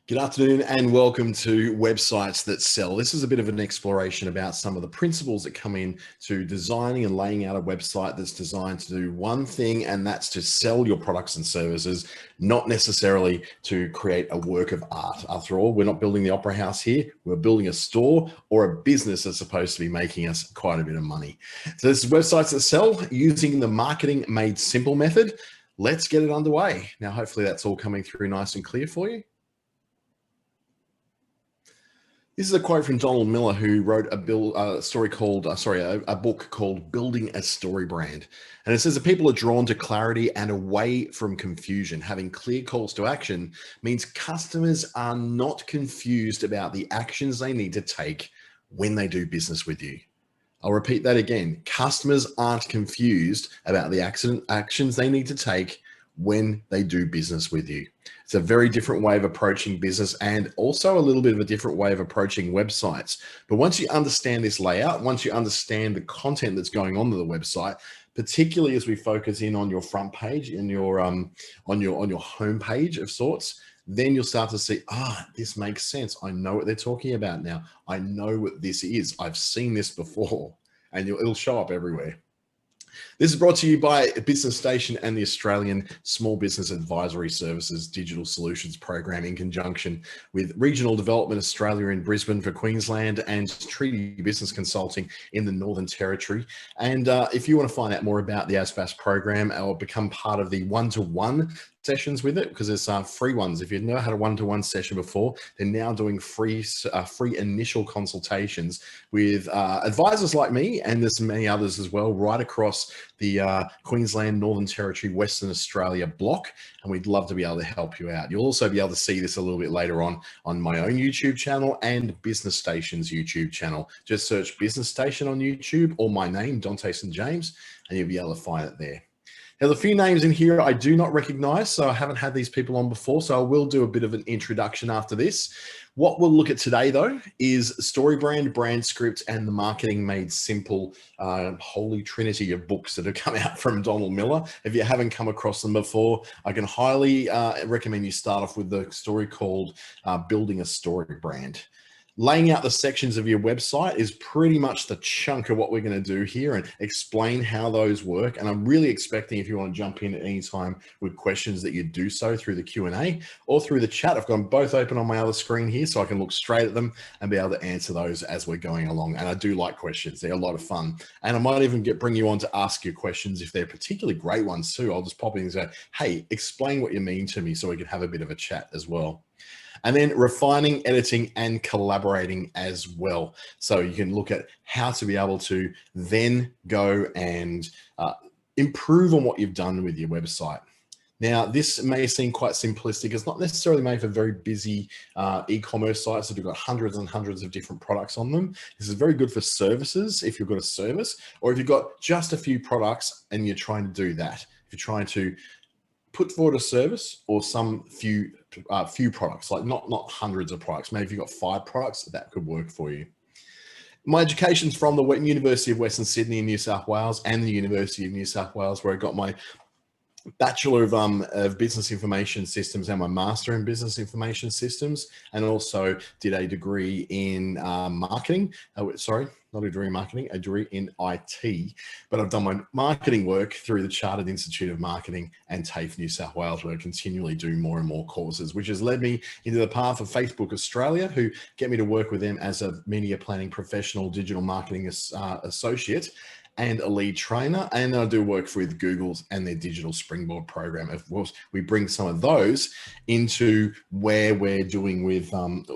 Good afternoon and welcome to Websites That Sell. This is a bit of an exploration about some of the principles that come in to designing and laying out a website that's designed to do one thing, and that's to sell your products and services, not necessarily to create a work of art. After all, we're not building the opera house here. We're building a store or a business that's supposed to be making us quite a bit of money. So this is Websites That Sell using the Marketing Made Simple method. Let's get it underway. Now, hopefully that's all coming through nice and clear for you. This is a quote from Dante Miller, who wrote a book called Building a StoryBrand. And it says that people are drawn to clarity and away from confusion. Having clear calls to action means customers are not confused about the actions they need to take when they do business with you. I'll repeat that again. Customers aren't confused about the actions they need to take when they do business with you. It's a very different way of approaching business, and also a little bit of a different way of approaching websites. But once you understand this layout, once you understand the content that's going on to the website, particularly as we focus in on your front page and your on your home page of sorts, then you'll start to see, this makes sense. I know what they're talking about now. I know what this is. I've seen this before, and it'll show up everywhere. This is brought to you by Business Station and the Australian Small Business Advisory Services Digital Solutions Program, in conjunction with Regional Development Australia in Brisbane for Queensland and Treaty Business Consulting in the Northern Territory. And if you want to find out more about the ASBAS program or become part of the one-to-one sessions with it, because there's free ones. If you've never had a one-to-one session before, they're now doing free initial consultations with advisors like me, and there's many others as well, right across the Queensland, Northern Territory, Western Australia block, and we'd love to be able to help you out. You'll also be able to see this a little bit later on my own YouTube channel and Business Station's YouTube channel. Just search Business Station on YouTube or my name, Dante St James, and you'll be able to find it there. Now, there's a few names in here I do not recognize, so I haven't had these people on before, so I will do a bit of an introduction after this. What we'll look at today, though, is StoryBrand, Brand Script, and the Marketing Made Simple holy trinity of books that have come out from Dante Miller. If you haven't come across them before, I can highly recommend you start off with the story called Building a StoryBrand. Laying out the sections of your website is pretty much the chunk of what we're going to do here, and explain how those work. And I'm really expecting, if you want to jump in at any time with questions, that you do so through the Q&A or through the chat. I've got them both open on my other screen here, so I can look straight at them and be able to answer those as we're going along. And I do like questions. They're a lot of fun. And I might even bring you on to ask your questions if they're particularly great ones too. I'll just pop in and say, hey, explain what you mean to me, so we can have a bit of a chat as well. And then refining, editing, and collaborating as well. So you can look at how to be able to then go and improve on what you've done with your website. Now, this may seem quite simplistic. It's not necessarily made for very busy e-commerce sites that have got hundreds and hundreds of different products on them. This is very good for services, if you've got a service, or if you've got just a few products and you're trying to do that. If you're trying to put forward a service or some few products, like not hundreds of products. Maybe if you've got 5 products, that could work for you. My education's from the University of Western Sydney in New South Wales and the University of New South Wales, where I got my Bachelor of Business Information Systems and my Master in Business Information Systems, and also did a degree in marketing. Sorry, not a degree in marketing, a degree in IT. But I've done my marketing work through the Chartered Institute of Marketing and TAFE New South Wales, where I continually do more and more courses, which has led me into the path of Facebook Australia, who get me to work with them as a media planning professional, digital marketing associate, and a lead trainer. And I do work with Google's and their digital springboard program. Of course, we bring some of those into where we're doing with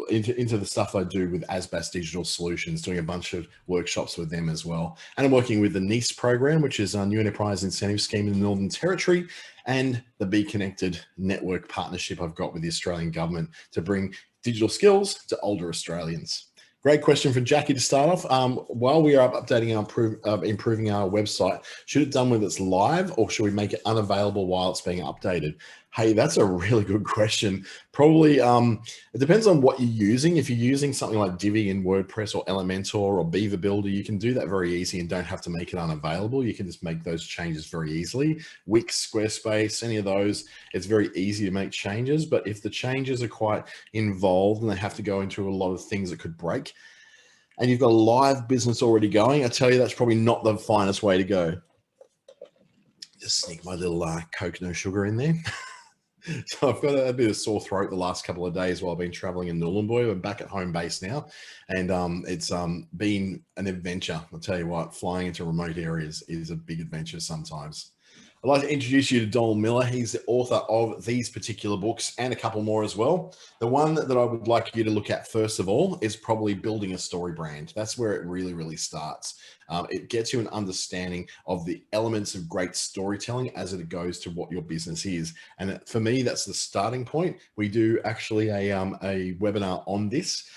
into the stuff I do with ASBAS Digital Solutions, doing a bunch of workshops with them as well. And I'm working with the NEIS program, which is a New Enterprise Incentive Scheme in the Northern Territory, and the Be Connected network partnership I've got with the Australian government to bring digital skills to older Australians. Great question from Jackie to start off. While we are updating our improving our website, should it done when it's live, or should we make it unavailable while it's being updated? Hey, that's a really good question. Probably, it depends on what you're using. If you're using something like Divi in WordPress or Elementor or Beaver Builder, you can do that very easy and don't have to make it unavailable. You can just make those changes very easily. Wix, Squarespace, any of those, it's very easy to make changes. But if the changes are quite involved and they have to go into a lot of things that could break, and you've got a live business already going, I tell you, that's probably not the finest way to go. Just sneak my little Coke no sugar in there. So I've got a bit of sore throat the last couple of days while I've been traveling in Nullarbor. I'm back at home base now, and it's been an adventure. I'll tell you what, flying into remote areas is a big adventure sometimes. I'd like to introduce you to Dante Miller. He's the author of these particular books and a couple more as well. The one that I would like you to look at first of all is probably building a story brand. That's where it really, really starts. It gets you an understanding of the elements of great storytelling as it goes to what your business is. And for me, that's the starting point. We do actually a webinar on this.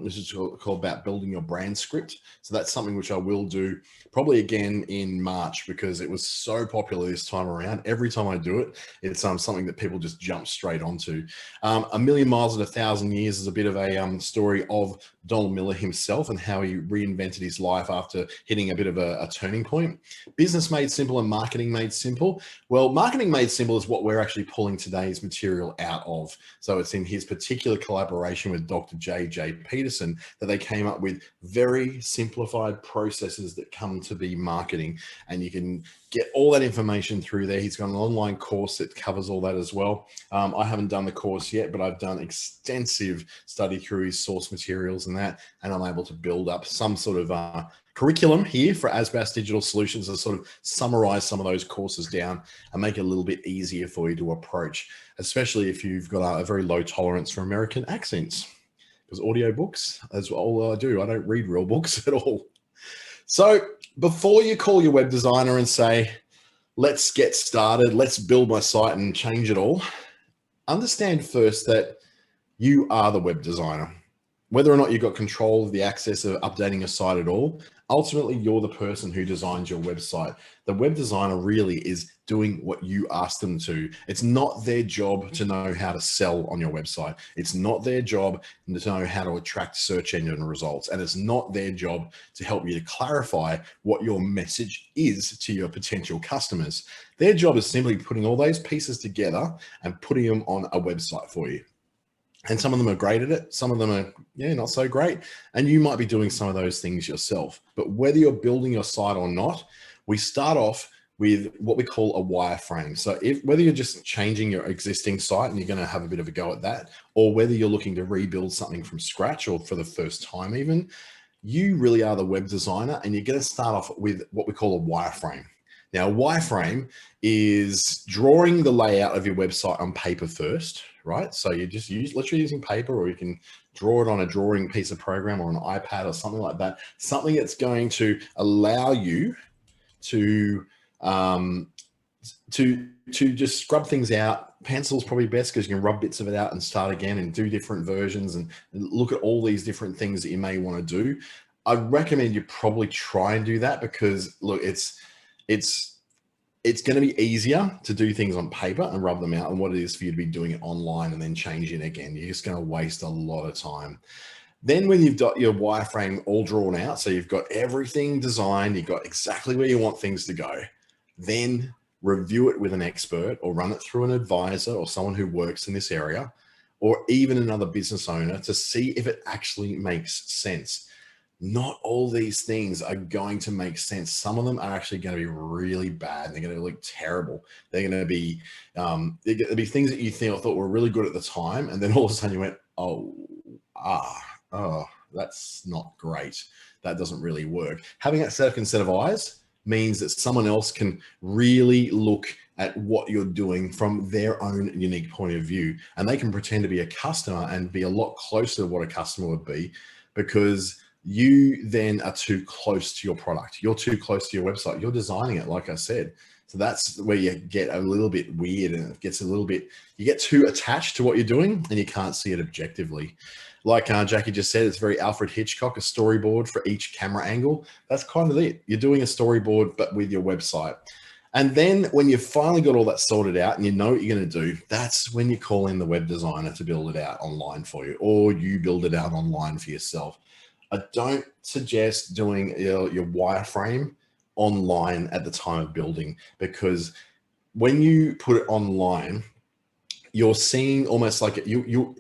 This is called about building your brand script. So that's something which I will do probably again in March, because it was so popular this time around. Every time I do it, it's something that people just jump straight onto. A Million Miles in 1,000 Years is a bit of a story of Dante Miller himself and how he reinvented his life after hitting a bit of a turning point. Business Made Simple and Marketing Made Simple. Well, Marketing Made Simple is what we're actually pulling today's material out of. So it's in his particular collaboration with Dr. J.J. Peterson that they came up with very simplified processes that come to be marketing, and you can get all that information through there. He's got an online course that covers all that as well. I haven't done the course yet, but I've done extensive study through his source materials and that, and I'm able to build up some sort of curriculum here for ASBAS Digital Solutions to sort of summarize some of those courses down and make it a little bit easier for you to approach, especially if you've got a very low tolerance for American accents, because audiobooks, that's all I do. I don't read real books at all. So before you call your web designer and say, let's get started, let's build my site and change it all, understand first that you are the web designer. Whether or not you've got control of the access of updating your site at all, ultimately you're the person who designs your website. The web designer really is doing what you ask them to. It's not their job to know how to sell on your website. It's not their job to know how to attract search engine results. And it's not their job to help you to clarify what your message is to your potential customers. Their job is simply putting all those pieces together and putting them on a website for you. And some of them are great at it. Some of them are, not so great. And you might be doing some of those things yourself. But whether you're building your site or not, we start off with what we call a wireframe. So whether you're just changing your existing site and you're going to have a bit of a go at that, or whether you're looking to rebuild something from scratch or for the first time even, you really are the web designer, and you're going to start off with what we call a wireframe. Now, a wireframe is drawing the layout of your website on paper first, right? So you just literally using paper, or you can draw it on a drawing piece of program or an iPad or something like that. Something that's going to allow you to just scrub things out. Pencil's probably best because you can rub bits of it out and start again and do different versions and look at all these different things that you may want to do. I'd recommend you probably try and do that, because look, it's going to be easier to do things on paper and rub them out than what it is for you to be doing it online and then changing it again. You're just going to waste a lot of time. Then when you've got your wireframe all drawn out, so you've got everything designed, you've got exactly where you want things to go, then review it with an expert or run it through an advisor or someone who works in this area, or even another business owner, to see if it actually makes sense. Not all these things are going to make sense. Some of them are actually going to be really bad. They're going to look terrible. They're going to be things that you thought were really good at the time, and then all of a sudden you went, that's not great. That doesn't really work. Having that second set of eyes means that someone else can really look at what you're doing from their own unique point of view, and they can pretend to be a customer and be a lot closer to what a customer would be, because you then are too close to your product. You're too close to your website. You're designing it, like I said. So that's where you get a little bit weird, and it gets a little bit, you get too attached to what you're doing and you can't see it objectively. Like Jackie just said, it's very Alfred Hitchcock, a storyboard for each camera angle. That's kind of it. You're doing a storyboard, but with your website. And then when you've finally got all that sorted out and you know what you're going to do, that's when you call in the web designer to build it out online for you, or you build it out online for yourself. I don't suggest doing your wireframe online at the time of building, because when you put it online, you're seeing almost like it'll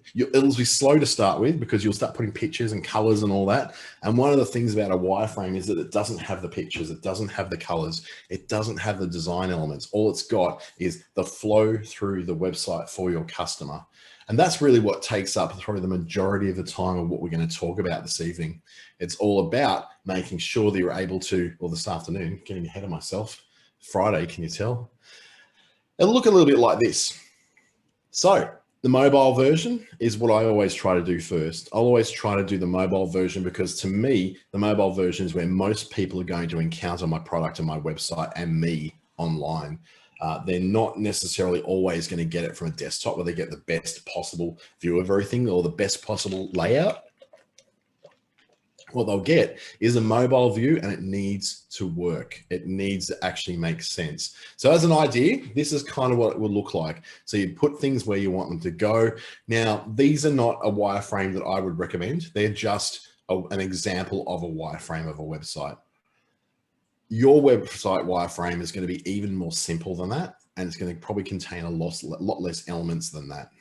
be slow to start with, because you'll start putting pictures and colors and all that. And one of the things about a wireframe is that it doesn't have the pictures, it doesn't have the colors, it doesn't have the design elements. All it's got is the flow through the website for your customer. And that's really what takes up probably the majority of the time of what we're going to talk about this evening. It's all about making sure that you're able to, or this afternoon, getting ahead of myself, Friday, can you tell? It'll look a little bit like this. So the mobile version is what I always try to do first. I'll always try to do the mobile version, because to me, the mobile version is where most people are going to encounter my product and my website and me online. They're not necessarily always going to get it from a desktop where they get the best possible view of everything or the best possible layout. What they'll get is a mobile view, and it needs to work. It needs to actually make sense. So as an idea, this is kind of what it would look like. So you put things where you want them to go. Now, these are not a wireframe that I would recommend. They're just an example of a wireframe of a website. Your website wireframe is going to be even more simple than that, and it's going to probably contain a lot less elements than that.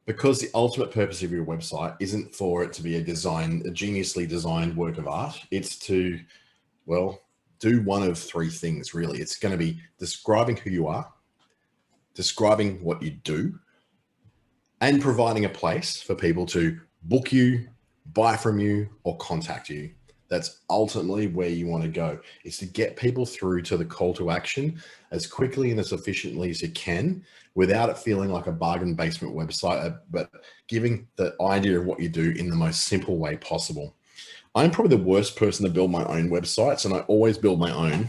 Because the ultimate purpose of your website isn't for it to be a geniusly designed work of art. It's to, well, do one of three things, really. It's going to be describing who you are, describing what you do, and providing a place for people to book you, buy from you, or contact you. That's ultimately where you want to go, is to get people through to the call to action as quickly and as efficiently as you can, without it feeling like a bargain basement website, but giving the idea of what you do in the most simple way possible. I'm probably the worst person to build my own websites, and I always build my own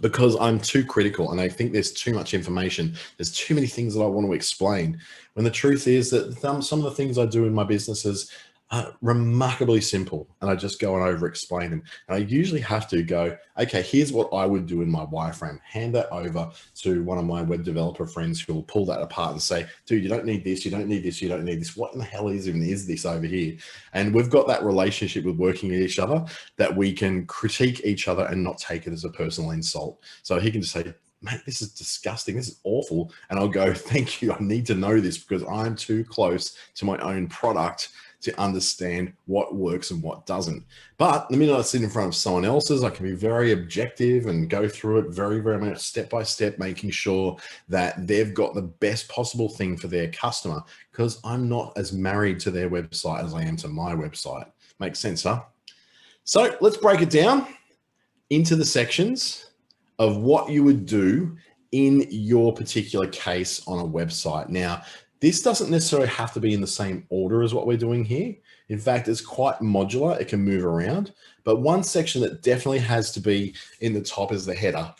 because I'm too critical and I think there's too much information. There's too many things that I want to explain, when the truth is that some of the things I do in my businesses are remarkably simple, and I just go and over explain them. And I usually have to go, okay, here's what I would do in my wireframe, hand that over to one of my web developer friends who will pull that apart and say, dude, you don't need this, you don't need this, you don't need this. What in the hell is this over here? And we've got that relationship with working with each other, that we can critique each other and not take it as a personal insult. So he can just say, mate, this is disgusting, this is awful. And I'll go, thank you, I need to know this because I'm too close to my own product to understand what works and what doesn't. But the minute I sit in front of someone else's, I can be very objective and go through it very, very much step by step, making sure that they've got the best possible thing for their customer, because I'm not as married to their website as I am to my website. Makes sense, huh? So let's break it down into the sections of what you would do in your particular case on a website. Now, this doesn't necessarily have to be in the same order as what we're doing here. In fact, it's quite modular. It can move around. But one section that definitely has to be in the top is the header.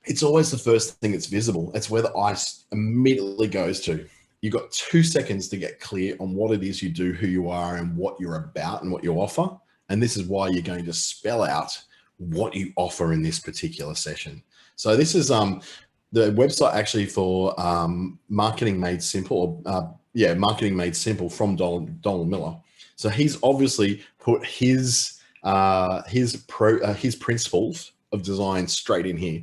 It's always the first thing that's visible. It's where the eye immediately goes to. You've got 2 seconds to get clear on what it is you do, who you are, and what you're about and what you offer. And this is why you're going to spell out what you offer in this particular session. So this is the website actually for Marketing Made Simple, Marketing Made Simple from Donald Miller. So he's obviously put his principles of design straight in here,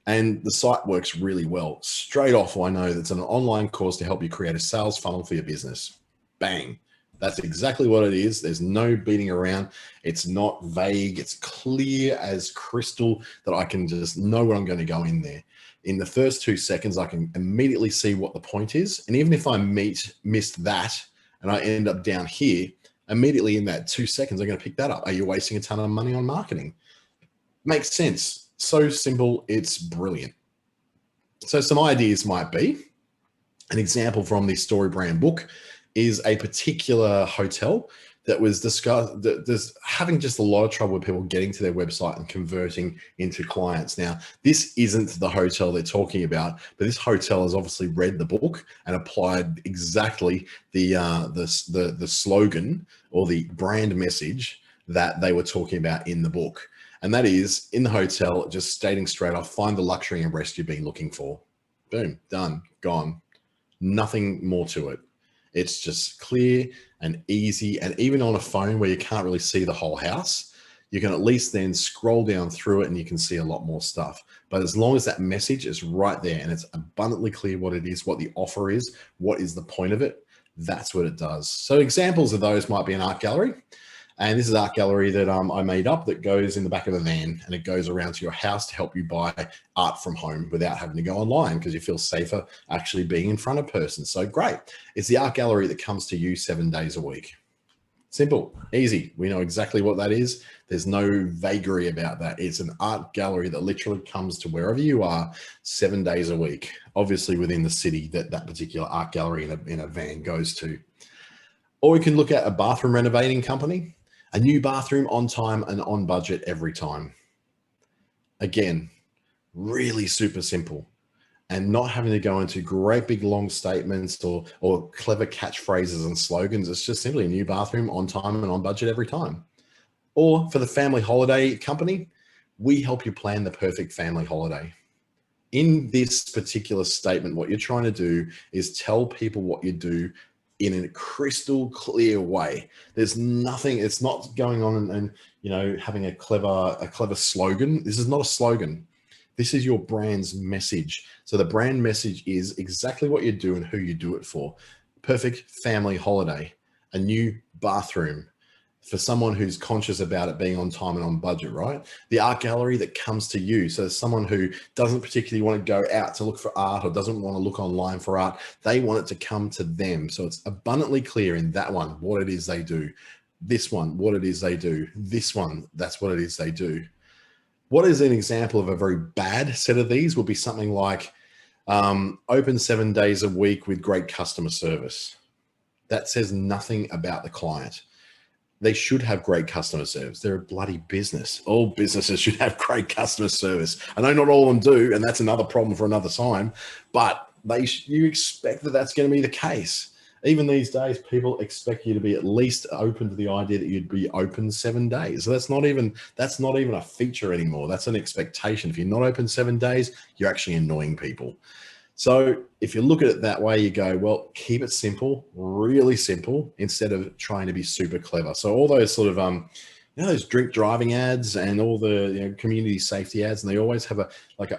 and the site works really well. Straight off, I know that's an online course to help you create a sales funnel for your business. Bang. That's exactly what it is. There's no beating around. It's not vague. It's clear as crystal that I can just know where I'm going to go in there. In the first 2 seconds, I can immediately see what the point is. And even if I missed that and I end up down here, immediately in that 2 seconds, I'm going to pick that up. Are you wasting a ton of money on marketing? Makes sense. So simple. It's brilliant. So some ideas might be, an example from the StoryBrand book is a particular hotel that was discussed, there's having just a lot of trouble with people getting to their website and converting into clients. Now, this isn't the hotel they're talking about, but this hotel has obviously read the book and applied exactly the slogan or the brand message that they were talking about in the book. And that is in the hotel, just stating straight off, find the luxury and rest you've been looking for. Boom, done, gone. Nothing more to it. It's just clear and easy. And even on a phone where you can't really see the whole house, you can at least then scroll down through it and you can see a lot more stuff. But as long as that message is right there and it's abundantly clear what it is, what the offer is, what is the point of it, that's what it does. So examples of those might be an art gallery. And this is art gallery that I made up that goes in the back of a van, and it goes around to your house to help you buy art from home without having to go online because you feel safer actually being in front of person. So great. It's the art gallery that comes to you 7 days a week. Simple, easy. We know exactly what that is. There's no vagary about that. It's an art gallery that literally comes to wherever you are 7 days a week, obviously within the city that that particular art gallery in a van goes to. Or we can look at a bathroom renovating company. A new bathroom on time and on budget every time. Again, really super simple, and not having to go into great big long statements or clever catchphrases and slogans. It's just simply a new bathroom on time and on budget every time. Or for the family holiday company, we help you plan the perfect family holiday. In this particular statement, what you're trying to do is tell people what you do in a crystal clear way. There's nothing, it's not going on and you know, having a clever slogan. This is not a slogan. This is your brand's message. So the brand message is exactly what you do and who you do it for. Perfect family holiday, a new bathroom for someone who's conscious about it being on time and on budget, right? The art gallery that comes to you. So someone who doesn't particularly want to go out to look for art or doesn't want to look online for art, they want it to come to them. So it's abundantly clear in that one, what it is they do. This one, what it is they do. This one, that's what it is they do. What is an example of a very bad set of these would be something like open 7 days a week with great customer service. That says nothing about the client. They should have great customer service. They're a bloody business. All businesses should have great customer service. I know not all of them do, and that's another problem for another time, but you expect that that's going to be the case. Even these days, people expect you to be at least open to the idea that you'd be open 7 days. So that's not even a feature anymore. That's an expectation. If you're not open 7 days, you're actually annoying people. So if you look at it that way, you go, well, keep it simple, really simple, instead of trying to be super clever. So all those sort of, you know, those drink driving ads and all the community safety ads, and they always have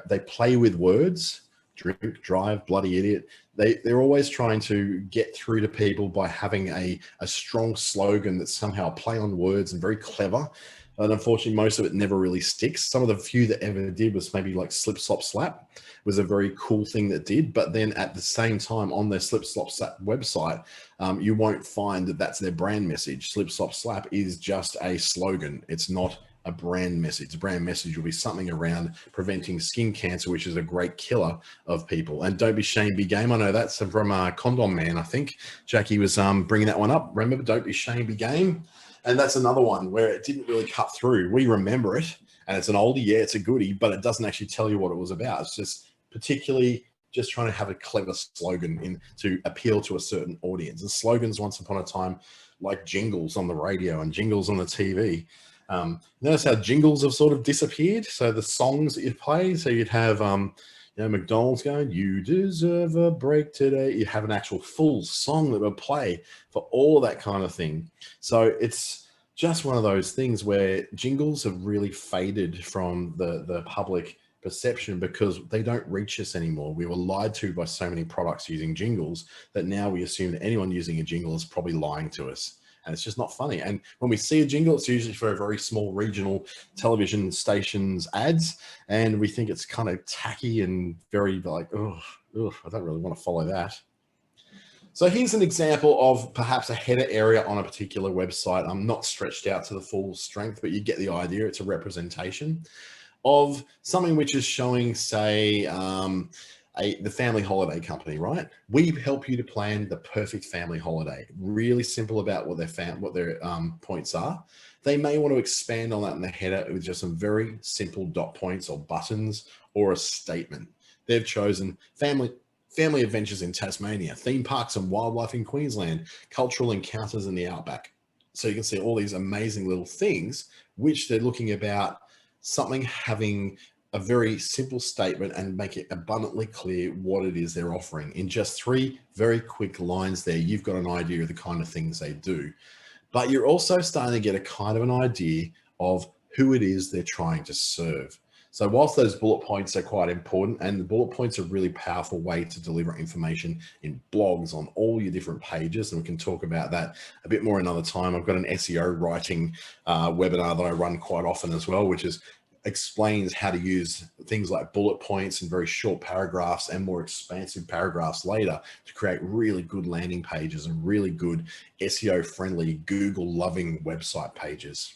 they play with words, drink, drive, bloody idiot. They're always trying to get through to people by having a strong slogan that's somehow a play on words and very clever. And unfortunately, most of it never really sticks. Some of the few that ever did was maybe like slip, slop, slap was a very cool thing that did. But then at the same time on their slip, slop, slap website, you won't find that that's their brand message. Slip, slop, slap is just a slogan. It's not a brand message. The brand message will be something around preventing skin cancer, which is a great killer of people. And don't be shame, be game. I know that's from Condom Man, I think. Jackie was bringing that one up. Remember, don't be shame, be game. And that's another one where it didn't really cut through. We remember it, and it's an oldie, yeah, it's a goodie, but it doesn't actually tell you what it was about. It's just particularly just trying to have a clever slogan to appeal to a certain audience. And slogans once upon a time, like jingles on the radio and jingles on the TV. Notice how jingles have sort of disappeared. So the songs that you play, so you'd have McDonald's going, you deserve a break today. You have an actual full song that would play for all that kind of thing. So it's just one of those things where jingles have really faded from the public perception because they don't reach us anymore. We were lied to by so many products using jingles that now we assume that anyone using a jingle is probably lying to us. And it's just not funny. And when we see a jingle, it's usually for a very small regional television stations ads. And we think it's kind of tacky and very like, oh, I don't really want to follow that. So here's an example of perhaps a header area on a particular website. I'm not stretched out to the full strength, but you get the idea. It's a representation of something which is showing, say, the family holiday company, right? We help you to plan the perfect family holiday. Really simple about what their points are. They may want to expand on that in the header with just some very simple dot points or buttons or a statement. They've chosen family adventures in Tasmania, theme parks and wildlife in Queensland, cultural encounters in the outback. So you can see all these amazing little things which they're looking about something having a very simple statement and make it abundantly clear what it is they're offering. In just 3 very quick lines there, you've got an idea of the kind of things they do. But you're also starting to get a kind of an idea of who it is they're trying to serve. So whilst those bullet points are quite important, and the bullet points are a really powerful way to deliver information in blogs on all your different pages, and we can talk about that a bit more another time. I've got an SEO writing webinar that I run quite often as well, which explains how to use things like bullet points and very short paragraphs and more expansive paragraphs later to create really good landing pages and really good SEO friendly, Google loving website pages.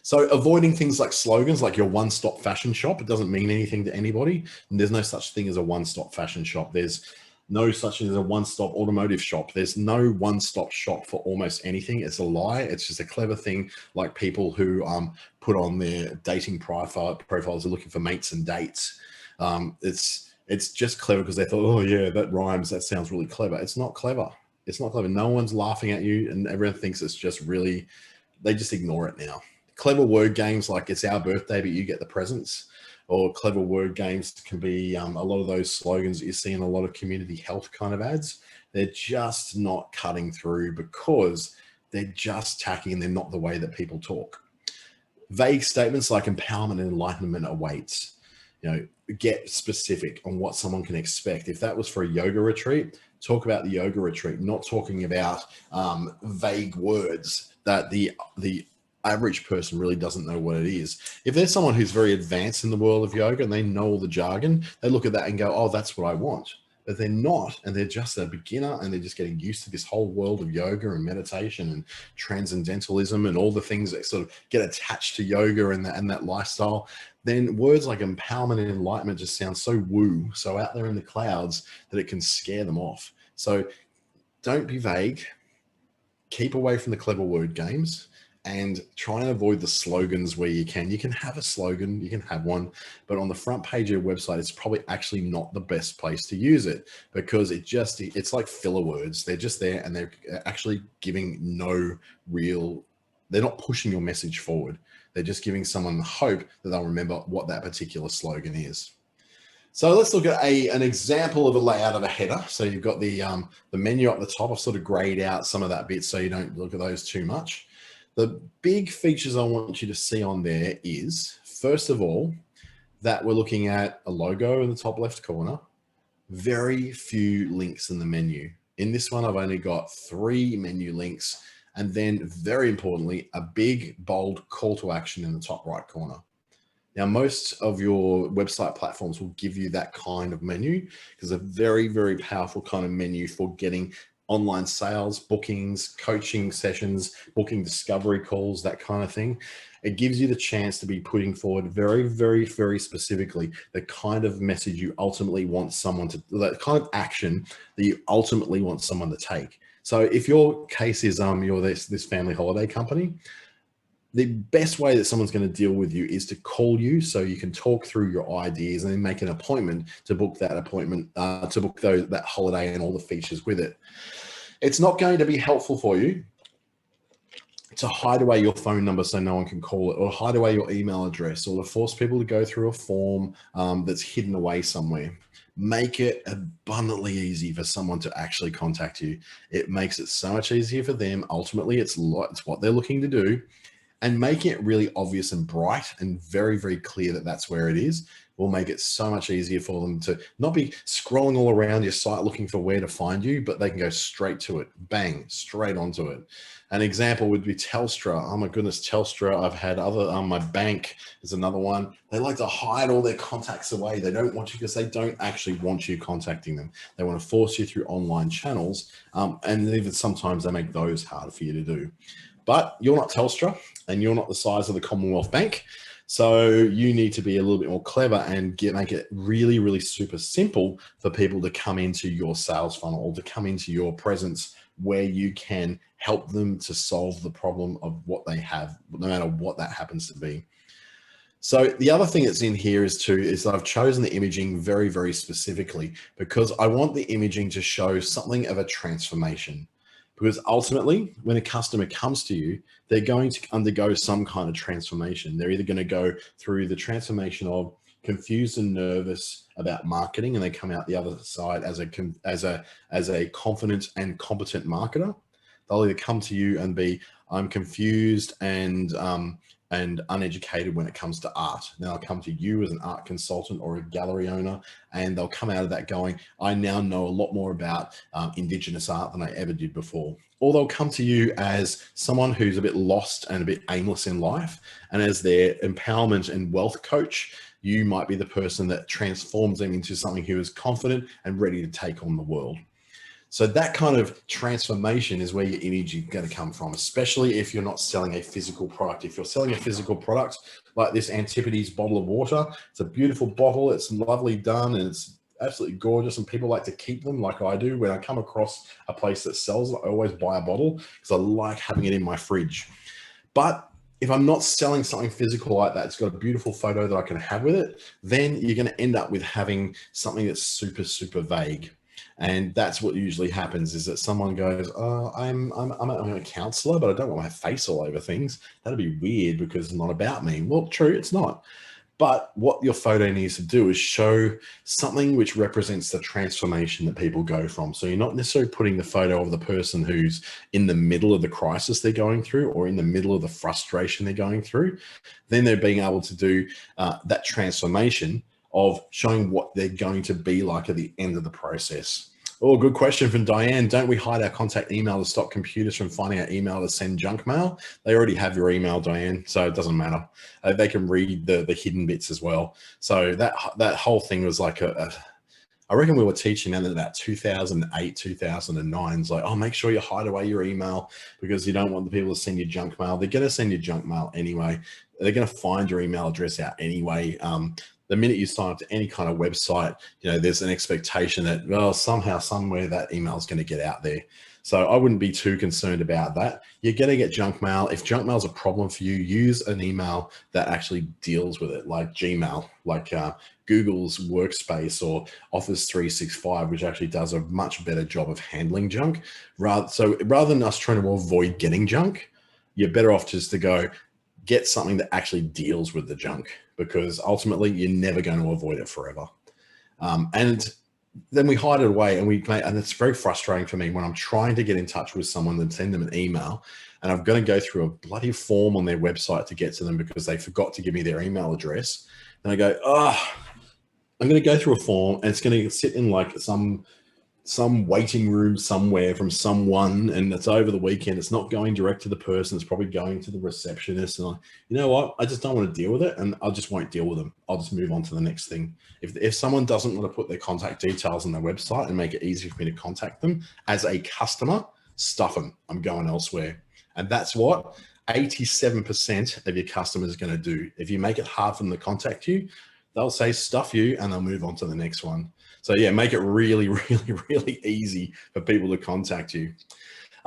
So avoiding things like slogans, like your one-stop fashion shop, it doesn't mean anything to anybody. And there's no such thing as a one-stop fashion shop. There's no such thing as a one-stop automotive shop. There's no one-stop shop for almost anything. It's a lie. It's just a clever thing, like people who put on their dating profiles are looking for mates and dates. It's just clever because they thought, oh yeah, that rhymes. That sounds really clever. It's not clever. It's not clever. No one's laughing at you, and everyone thinks it's just really, they just ignore it now. Clever word games like it's our birthday, but you get the presents, or clever word games can be a lot of those slogans that you see in a lot of community health kind of ads. They're just not cutting through because they're just tacky and they're not the way that people talk. Vague statements like empowerment and enlightenment awaits. You know, get specific on what someone can expect. If that was for a yoga retreat, talk about the yoga retreat, not talking about vague words that the average person really doesn't know what it is. If there's someone who's very advanced in the world of yoga and they know all the jargon, they look at that and go, oh, that's what I want. But they're not, and they're just a beginner, and they're just getting used to this whole world of yoga and meditation and transcendentalism and all the things that sort of get attached to yoga and that lifestyle. Then words like empowerment and enlightenment just sound so woo, so out there in the clouds that it can scare them off. So don't be vague. Keep away from the clever word games. And try and avoid the slogans where you can. You can have a slogan, you can have one, but on the front page of your website, it's probably actually not the best place to use it because it's like filler words. They're just there and they're actually giving no real, they're not pushing your message forward. They're just giving someone hope that they'll remember what that particular slogan is. So let's look at an example of a layout of a header. So you've got the menu up the top. I've sort of grayed out some of that bit so you don't look at those too much. The big features I want you to see on there is, first of all, that we're looking at a logo in the top left corner, very few links in the menu. In this one, I've only got 3 menu links, and then very importantly, a big, bold call to action in the top right corner. Now, most of your website platforms will give you that kind of menu because a very, very powerful kind of menu for getting online sales, bookings, coaching sessions, booking discovery calls, that kind of thing. It gives you the chance to be putting forward very, very, very specifically the kind of message you ultimately want someone to, that kind of action that you ultimately want someone to take. So if your case is you're this family holiday company, the best way that someone's going to deal with you is to call you so you can talk through your ideas and then make an appointment to book that appointment, to book that holiday and all the features with it. It's not going to be helpful for you to hide away your phone number so no one can call it, or hide away your email address, or to force people to go through a form that's hidden away somewhere. Make it abundantly easy for someone to actually contact you. It makes it so much easier for them. Ultimately, it's what they're looking to do. And making it really obvious and bright and very, very clear that that's where it is will make it so much easier for them to not be scrolling all around your site looking for where to find you, but they can go straight to it, bang, straight onto it. An example would be Telstra. Oh my goodness, Telstra. I've had other, my bank is another one. They like to hide all their contacts away. They don't want you because they don't actually want you contacting them. They want to force you through online channels. And even sometimes they make those hard for you to do. But you're not Telstra and you're not the size of the Commonwealth Bank. So you need to be a little bit more clever and make it really, really super simple for people to come into your sales funnel or to come into your presence where you can help them to solve the problem of what they have, no matter what that happens to be. So the other thing that's in here is I've chosen the imaging very, very specifically because I want the imaging to show something of a transformation. Because ultimately, when a customer comes to you, they're going to undergo some kind of transformation. They're either going to go through the transformation of confused and nervous about marketing, and they come out the other side as a confident and competent marketer. They'll either come to you and be, I'm confused and uneducated when it comes to art. Now I'll come to you as an art consultant or a gallery owner, and they'll come out of that going, I now know a lot more about Indigenous art than I ever did before. Or they'll come to you as someone who's a bit lost and a bit aimless in life, and as their empowerment and wealth coach, you might be the person that transforms them into something who is confident and ready to take on the world. So that kind of transformation is where your energy is going to come from, especially if you're not selling a physical product. If you're selling a physical product like this Antipodes bottle of water, it's a beautiful bottle, it's lovely done, and it's absolutely gorgeous, and people like to keep them like I do. When I come across a place that sells it, I always buy a bottle because I like having it in my fridge. But if I'm not selling something physical like that, it's got a beautiful photo that I can have with it, then you're going to end up with having something that's super, super vague. And that's what usually happens, is that someone goes, oh, I'm a counselor, but I don't want my face all over things. That'd be weird because it's not about me. Well, true, it's not. But what your photo needs to do is show something which represents the transformation that people go from. So you're not necessarily putting the photo of the person who's in the middle of the crisis they're going through, or in the middle of the frustration they're going through. Then they're being able to do that transformation of showing what they're going to be like at the end of the process. Oh, good question from Diane. Don't we hide our contact email to stop computers from finding our email to send junk mail? They already have your email, Diane, so it doesn't matter. They can read the hidden bits as well. So that whole thing was like I reckon we were teaching them in about 2008, 2009. It's like, oh, make sure you hide away your email because you don't want the people to send you junk mail. They're going to send you junk mail anyway. They're going to find your email address out anyway. The minute you sign up to any kind of website, you know, there's an expectation that, well, somehow, somewhere that email is going to get out there. So I wouldn't be too concerned about that. You're going to get junk mail. If junk mail is a problem for you, use an email that actually deals with it, like Gmail, like Google's Workspace or Office 365, which actually does a much better job of handling junk. So rather than us trying to avoid getting junk, you're better off just to go get something that actually deals with the junk, because ultimately you're never going to avoid it forever. And then we hide it away, and and it's very frustrating for me when I'm trying to get in touch with someone and send them an email, and I'm going to go through a bloody form on their website to get to them because they forgot to give me their email address. And I go, I'm going to go through a form, and it's going to sit in like some waiting room somewhere from someone, and it's over the weekend. It's not going direct to the person. It's probably going to the receptionist. And you know what? I just don't want to deal with it, and I just won't deal with them. I'll just move on to the next thing. If someone doesn't want to put their contact details on their website and make it easy for me to contact them as a customer, stuff them. I'm going elsewhere. And that's what 87% of your customers are going to do. If you make it hard for them to contact you, they'll say stuff you, and they'll move on to the next one. So yeah, make it really, really, really easy for people to contact you.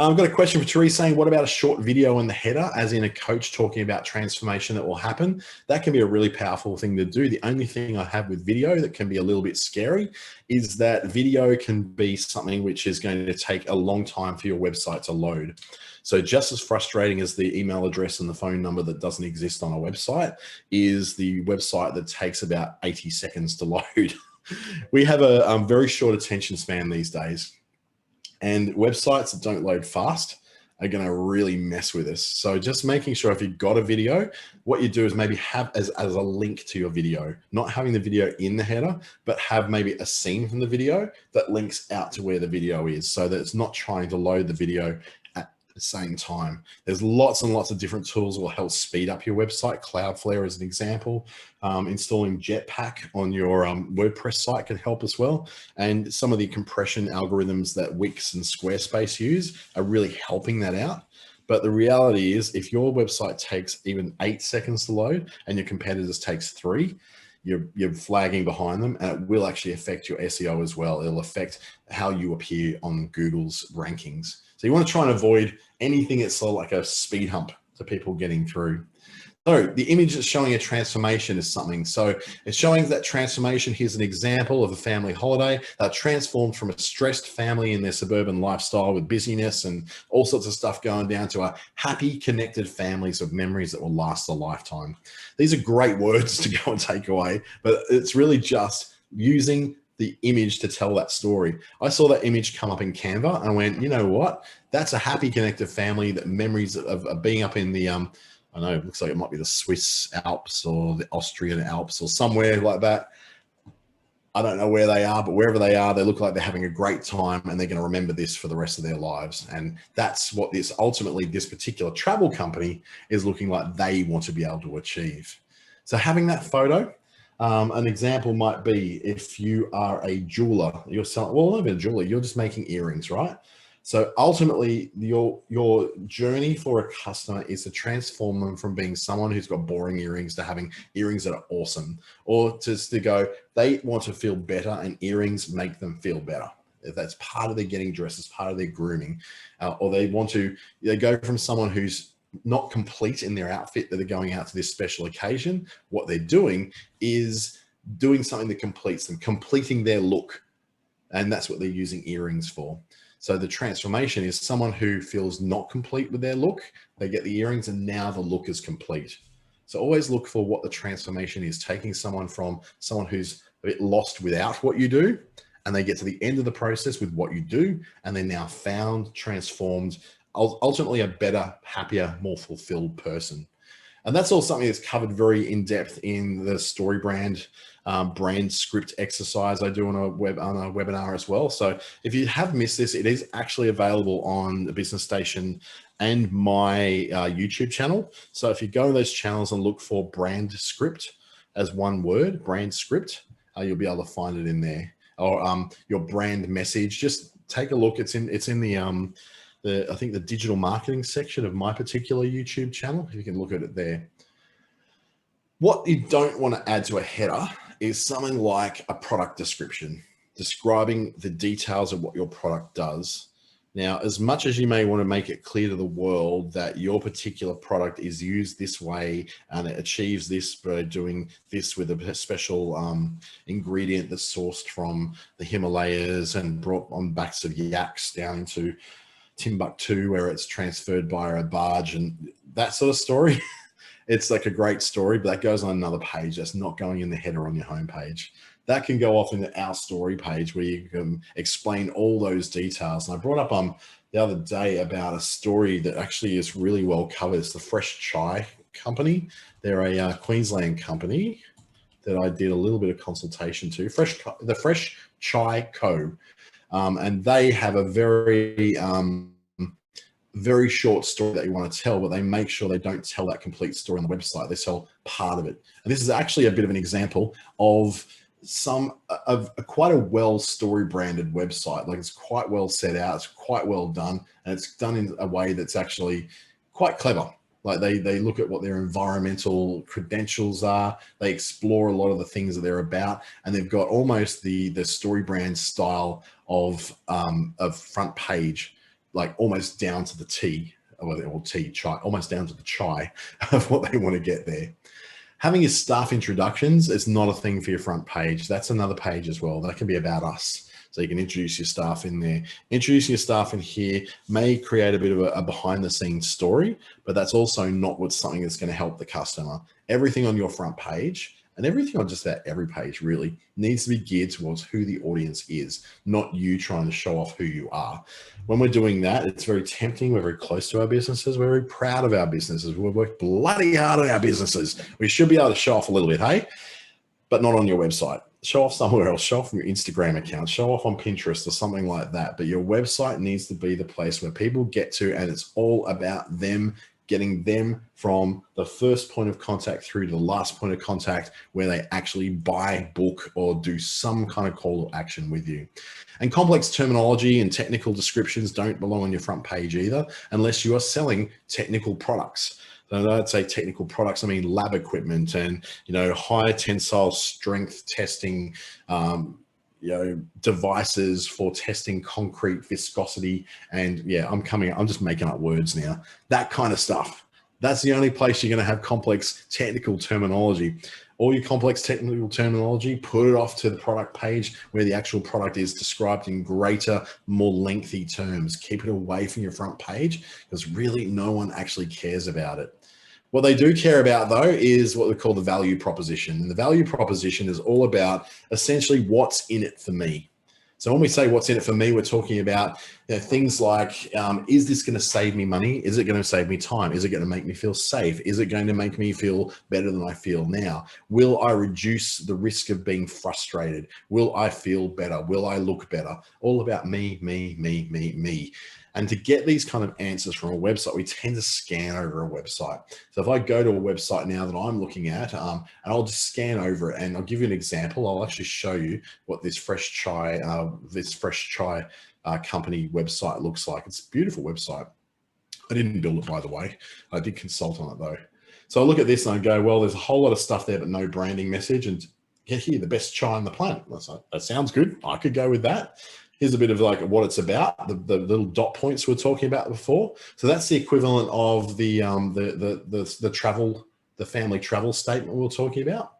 I've got a question for Therese saying, what about a short video in the header, as in a coach talking about transformation that will happen? That can be a really powerful thing to do. The only thing I have with video that can be a little bit scary is that video can be something which is going to take a long time for your website to load. So just as frustrating as the email address and the phone number that doesn't exist on a website is the website that takes about 80 seconds to load. We have a very short attention span these days, and websites that don't load fast are going to really mess with us. So just making sure if you've got a video, what you do is maybe have as a link to your video, not having the video in the header, but have maybe a scene from the video that links out to where the video is, so that it's not trying to load the video at the same time. There's lots and lots of different tools that will help speed up your website. Cloudflare is an example. Installing Jetpack on your WordPress site can help as well. And some of the compression algorithms that Wix and Squarespace use are really helping that out. But the reality is, if your website takes even 8 seconds to load and your competitors takes 3, you're flagging behind them, and it will actually affect your SEO as well. It'll affect how you appear on Google's rankings. So you want to try and avoid anything that's sort of like a speed hump to people getting through. So the image is showing a transformation is something. So it's showing that transformation. Here's an example of a family holiday that transformed from a stressed family in their suburban lifestyle with busyness and all sorts of stuff going down to a happy, connected families of memories that will last a lifetime. These are great words to go and take away, but it's really just using the image to tell that story. I saw that image come up in Canva and I went, you know what? That's a happy, connected family, that memories of being up in the, I know it looks like it might be the Swiss Alps or the Austrian Alps or somewhere like that. I don't know where they are, but wherever they are, they look like they're having a great time and they're going to remember this for the rest of their lives. And that's what this ultimately, this particular travel company is looking like they want to be able to achieve. So having that photo, an example might be if you are a jeweler, you're selling, well, not even a jeweler, you're just making earrings, right? So ultimately, your journey for a customer is to transform them from being someone who's got boring earrings to having earrings that are awesome, or just to go, they want to feel better and earrings make them feel better. If that's part of their getting dressed, as part of their grooming, or they go from someone who's not complete in their outfit that they're going out to this special occasion. What they're doing is doing something that completes them, completing their look. And that's what they're using earrings for. So the transformation is someone who feels not complete with their look, they get the earrings and now the look is complete. So always look for what the transformation is, taking someone from someone who's a bit lost without what you do, and they get to the end of the process with what you do, and they're now found, transformed, ultimately a better, happier, more fulfilled person. And that's all something that's covered very in depth in the StoryBrand brand script exercise I do on a webinar as well. So if you have missed this, it is actually available on the Business Station and my YouTube channel. So if you go to those channels and look for brand script as one word, brand script, you'll be able to find it in there. Or your brand message, just take a look. It's in the I think the digital marketing section of my particular YouTube channel. You can look at it there. What you don't want to add to a header is something like a product description, describing the details of what your product does. Now, as much as you may want to make it clear to the world that your particular product is used this way and it achieves this by doing this with a special ingredient that's sourced from the Himalayas and brought on backs of yaks down into Timbuktu where it's transferred by a barge and that sort of story. It's like a great story, but that goes on another page. That's not going in the header on your homepage. That can go off into our story page where you can explain all those details. And I brought up the other day about a story that actually is really well covered. It's the Fresh Chai Company. They're a Queensland company that I did a little bit of consultation to. The Fresh Chai Co. And they have a very short story that you want to tell, but they make sure they don't tell that complete story on the website. They tell part of it. And this is actually a bit of an example of quite a well story branded website. Like it's quite well set out, it's quite well done, and it's done in a way that's actually quite clever. Like they look at what their environmental credentials are. They explore a lot of the things that they're about, and they've got almost the StoryBrand style of front page, like almost down to the T, or tea, chai, almost down to the chai of what they want to get there. Having your staff introductions is not a thing for your front page. That's another page as well. That can be about us. So you can introduce your staff in there. Introducing your staff in here may create a bit of a behind the scenes story, but that's also not what's something that's going to help the customer. Everything on your front page and everything on just about every page really needs to be geared towards who the audience is, not you trying to show off who you are. When we're doing that, it's very tempting. We're very close to our businesses. We're very proud of our businesses. We work bloody hard on our businesses. We should be able to show off a little bit, hey? But not on your website. Show off somewhere else. Show off on your Instagram account. Show off on Pinterest or something like that. But your website needs to be the place where people get to, and it's all about them, getting them from the first point of contact through to the last point of contact where they actually buy, book, or do some kind of call to action with you. And complex terminology and technical descriptions don't belong on your front page either, unless you are selling technical products. So I'd say technical products, I mean lab equipment and, high tensile strength testing, devices for testing concrete viscosity. And yeah, I'm just making up words now, that kind of stuff. That's the only place you're going to have complex technical terminology. All your complex technical terminology, put it off to the product page where the actual product is described in greater, more lengthy terms. Keep it away from your front page because really no one actually cares about it. What they do care about, though, is what we call the value proposition. And the value proposition is all about essentially what's in it for me. So when we say what's in it for me, we're talking about things like, is this going to save me money? Is it going to save me time? Is it going to make me feel safe? Is it going to make me feel better than I feel now? Will I reduce the risk of being frustrated? Will I feel better? Will I look better? All about me, me, me, me, me. And to get these kind of answers from a website, we tend to scan over a website. So if I go to a website now that I'm looking at, and I'll just scan over it, and I'll give you an example. I'll actually show you what this Fresh Chai company website looks like. It's a beautiful website. I didn't build it, by the way. I did consult on it though. So I look at this and I go, well, there's a whole lot of stuff there, but no branding message. And get here, the best chai on the planet. That sounds good. I could go with that. Here's a bit of like what it's about, the little dot points we were talking about before. So that's the equivalent of the family travel statement we were talking about.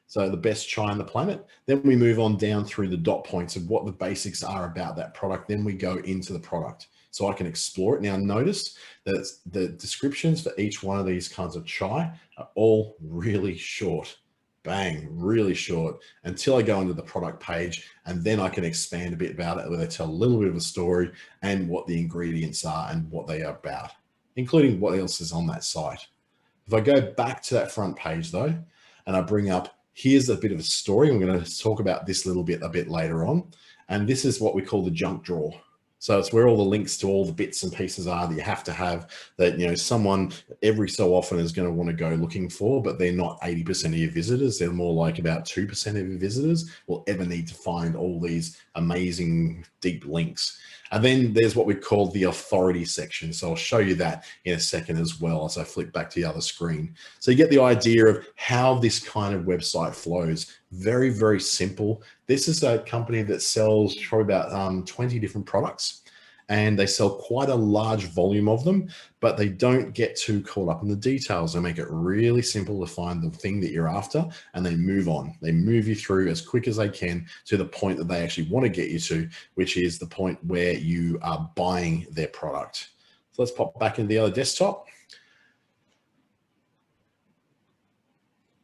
So the best chai on the planet. Then we move on down through the dot points of what the basics are about that product. Then we go into the product so I can explore it. Now notice that the descriptions for each one of these kinds of chai are all really short. Bang, really short until I go into the product page, and then I can expand a bit about it where they tell a little bit of a story and what the ingredients are and what they are about, including what else is on that site. If I go back to that front page though, and I bring up, here's a bit of a story. I'm going to talk about this a bit later on. And this is what we call the junk drawer. So it's where all the links to all the bits and pieces are that you have to have, that someone every so often is going to want to go looking for, but they're not 80% of your visitors. They're more like about 2% of your visitors will ever need to find all these amazing deep links. And then there's what we call the authority section. So I'll show you that in a second as well as I flip back to the other screen. So you get the idea of how this kind of website flows. Very, very simple. This is a company that sells probably about 20 different products, and they sell quite a large volume of them, but they don't get too caught up in the details. They make it really simple to find the thing that you're after, and they move on. They move you through as quick as they can to the point that they actually want to get you to, which is the point where you are buying their product. So let's pop back into the other desktop.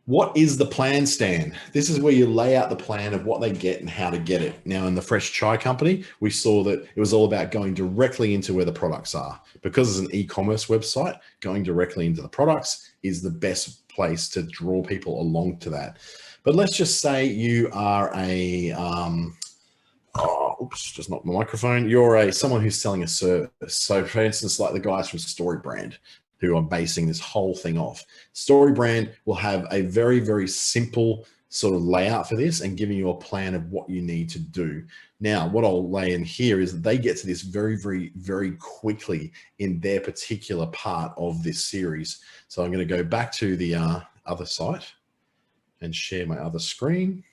What is the plan, Stan? This is where you lay out the plan of what they get and how to get it. Now, in the Fresh Chai Company, we saw that it was all about going directly into where the products are. Because it's an e-commerce website, going directly into the products is the best place to draw people along to that. But let's just say you are a, oops, just knocked my microphone. You're someone who's selling a service. So for instance, like the guys from StoryBrand, who are basing this whole thing off. StoryBrand will have a very, very simple sort of layout for this and giving you a plan of what you need to do. Now, what I'll lay in here is that they get to this very, very, very quickly in their particular part of this series. So I'm going to go back to the other site and share my other screen.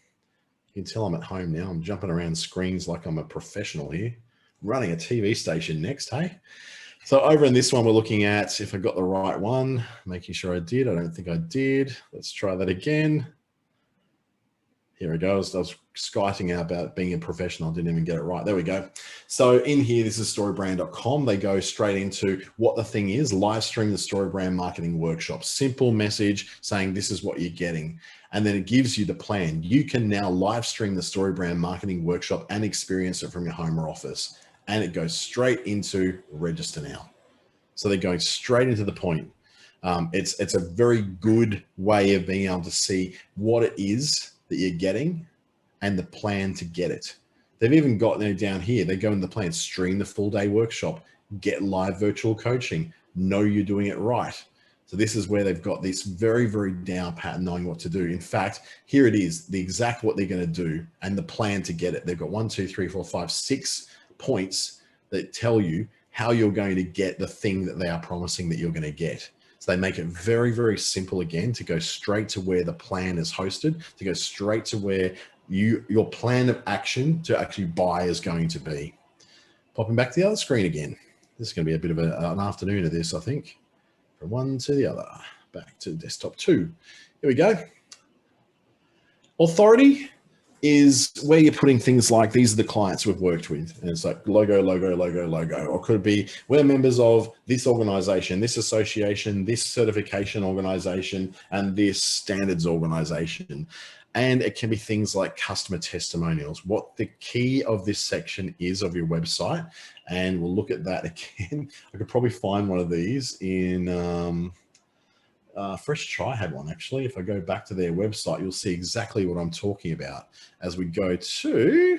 You can tell I'm at home now. I'm jumping around screens like I'm a professional here, running a TV station next, hey? So over in this one, we're looking at, if I got the right one, making sure I did. I don't think I did. Let's try that again. Here it goes. I was skiting out about being a professional. I didn't even get it right. There we go. So in here, this is storybrand.com. They go straight into what the thing is, live stream the StoryBrand marketing workshop. Simple message saying this is what you're getting. And then it gives you the plan. You can now live stream the StoryBrand marketing workshop and experience it from your home or office. And it goes straight into register now. So they're going straight into the point. It's a very good way of being able to see what it is that you're getting and the plan to get it. They've even got down here, they go in the plan, stream the full day workshop, get live virtual coaching, know you're doing it right. So this is where they've got this very, very down pat knowing what to do. In fact, here it is, the exact what they're going to do and the plan to get it. They've got 1, 2, 3, 4, 5, 6 points that tell you how you're going to get the thing that they are promising that you're going to get. So they make it very, very simple again to go straight to where the plan is hosted, to go straight to where your plan of action to actually buy is going to be. Popping back to the other screen again. This is going to be a bit of an afternoon of this, I think. from one to the other, back to desktop 2. Here we go. Authority is where you're putting things like, these are the clients we've worked with. And it's like logo, logo, logo, logo. Or could it be, we're members of this organization, this association, this certification organization, and this standards organization. And it can be things like customer testimonials, what the key of this section is of your website. And we'll look at that again. I could probably find one of these in Fresh Try had one actually. If I go back to their website, you'll see exactly what I'm talking about as we go to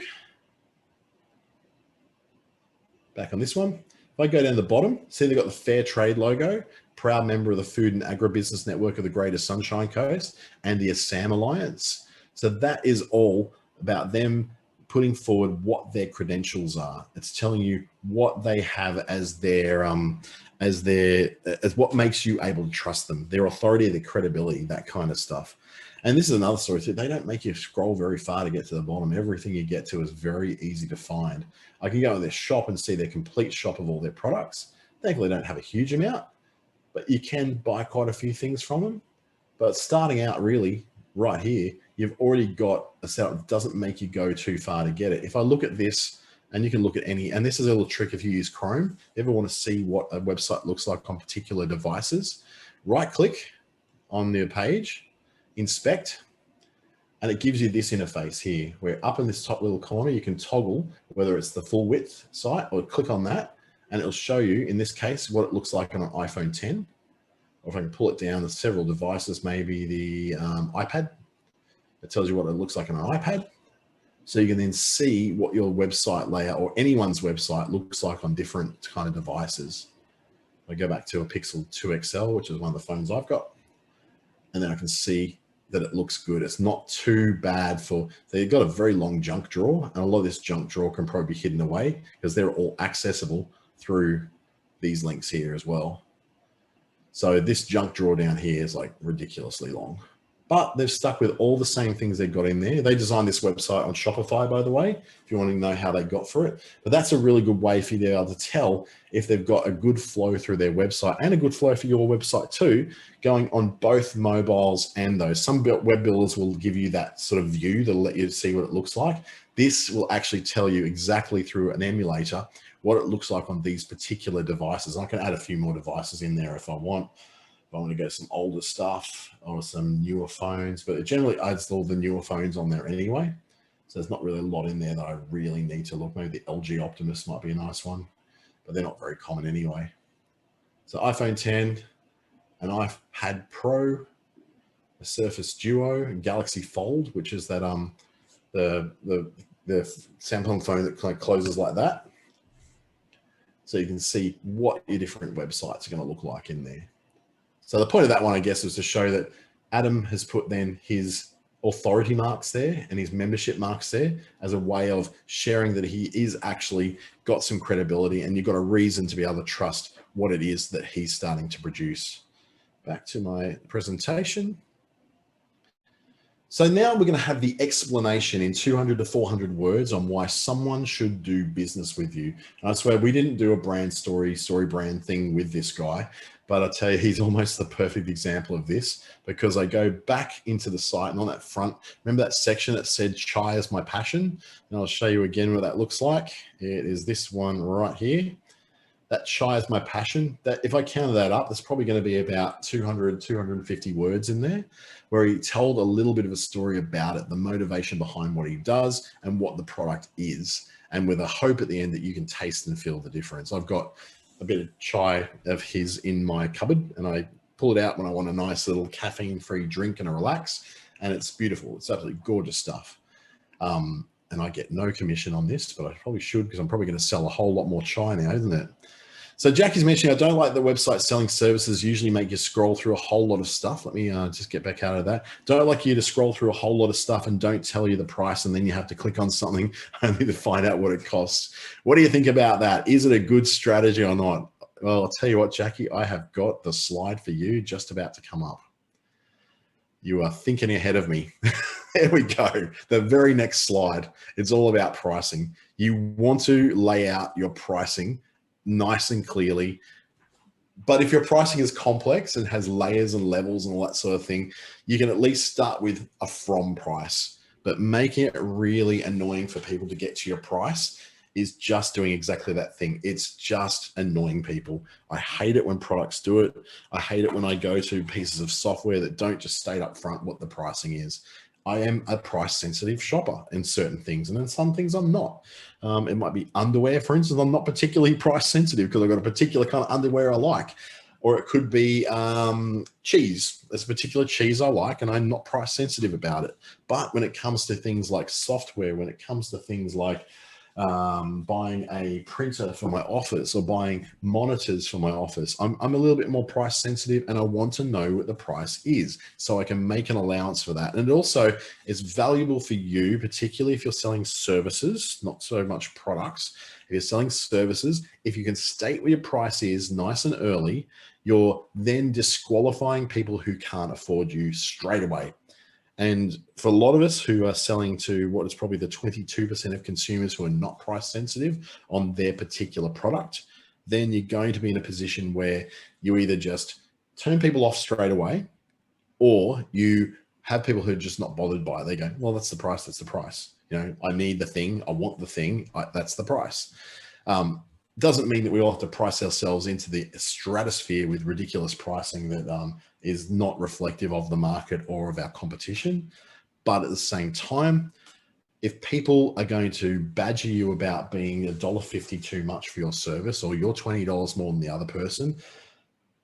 back on this one. If I go down the bottom, see they've got the Fair Trade logo, proud member of the Food and Agribusiness Network of the Greater Sunshine Coast and the Assam Alliance. So that is all about them putting forward what their credentials are. It's telling you what they have as their as what makes you able to trust them, their authority, their credibility, that kind of stuff. And this is another story too. They don't make you scroll very far to get to the bottom. Everything you get to is very easy to find. I can go in their shop and see their complete shop of all their products. Thankfully, they don't have a huge amount, but you can buy quite a few things from them. But starting out really right here, you've already got a setup that doesn't make you go too far to get it. If I look at this, and you can look at any, and this is a little trick if you use Chrome, you ever want to see what a website looks like on particular devices, right click on the page, inspect, and it gives you this interface here, where up in this top little corner, you can toggle whether it's the full width site or click on that, and it'll show you, in this case, what it looks like on an iPhone 10. Or if I can pull it down, there's several devices, maybe the iPad. It tells you what it looks like on an iPad. So you can then see what your website layout or anyone's website looks like on different kind of devices. I go back to a Pixel 2 XL, which is one of the phones I've got. And then I can see that it looks good. It's not too bad for, they've got a very long junk drawer, and a lot of this junk drawer can probably be hidden away because they're all accessible through these links here as well. So this junk drawer down here is like ridiculously long. But they've stuck with all the same things they've got in there. They designed this website on Shopify, by the way, if you want to know how they got for it. But that's a really good way for you to be able to tell if they've got a good flow through their website and a good flow for your website too, going on both mobiles and those. Some web builders will give you that sort of view to let you see what it looks like. This will actually tell you exactly through an emulator what it looks like on these particular devices. I can add a few more devices in there if I want. I want to go some older stuff or some newer phones, but it generally adds all the newer phones on there anyway. So there's not really a lot in there that I really need to look. Maybe the LG Optimus might be a nice one, but they're not very common anyway. So iPhone 10, an iPad Pro, a Surface Duo, and Galaxy Fold, which is that the Samsung phone that kind of closes like that. So you can see what your different websites are going to look like in there. So the point of that one, I guess, is to show that Adam has put then his authority marks there and his membership marks there as a way of sharing that he is actually got some credibility, and you've got a reason to be able to trust what it is that he's starting to produce. Back to my presentation. So now we're going to have the explanation in 200 to 400 words on why someone should do business with you. And I swear we didn't do a brand story brand thing with this guy, but I tell you, he's almost the perfect example of this, because I go back into the site and on that front, remember that section that said chai is my passion? And I'll show you again what that looks like. It is this one right here. That chai is my passion. That if I counted that up, there's probably going to be about 200, 250 words in there, where he told a little bit of a story about it, the motivation behind what he does and what the product is, and with a hope at the end that you can taste and feel the difference. I've got a bit of chai of his in my cupboard, and I pull it out when I want a nice little caffeine-free drink and a relax, and it's beautiful. It's absolutely gorgeous stuff. And I get no commission on this, but I probably should, because I'm probably going to sell a whole lot more chai now, isn't it? So Jackie's mentioning, I don't like the website selling services usually make you scroll through a whole lot of stuff. Let me just get back out of that. Don't like you to scroll through a whole lot of stuff and don't tell you the price, and then you have to click on something only to find out what it costs. What do you think about that? Is it a good strategy or not? Well, I'll tell you what, Jackie, I have got the slide for you just about to come up. You are thinking ahead of me. There we go. The very next slide. It's all about pricing. You want to lay out your pricing nice and clearly. But if your pricing is complex and has layers and levels and all that sort of thing, you can at least start with a from price. But making it really annoying for people to get to your price is just doing exactly that thing. It's just annoying people. I hate it when products do it. I hate it when I go to pieces of software that don't just state up front what the pricing is. I am a price sensitive shopper in certain things, and in some things I'm not. It might be underwear, for instance. I'm not particularly price sensitive because I've got a particular kind of underwear I like. Or it could be cheese. There's a particular cheese I like and I'm not price sensitive about it. But when it comes to things like software, when it comes to things like buying a printer for my office or buying monitors for my office, I'm a little bit more price sensitive, and I want to know what the price is so I can make an allowance for that. And it also is valuable for you, particularly if you're selling services, not so much products. If you're selling services, if you can state what your price is nice and early, you're then disqualifying people who can't afford you straight away. And for a lot of us who are selling to what is probably the 22% of consumers who are not price sensitive on their particular product, then you're going to be in a position where you either just turn people off straight away, or you have people who are just not bothered by it. They go, well, that's the price. That's the price. You know, I need the thing. I want the thing. That's the price. Doesn't mean that we all have to price ourselves into the stratosphere with ridiculous pricing that is not reflective of the market or of our competition. But at the same time, if people are going to badger you about being $1.50 too much for your service, or you're $20 more than the other person,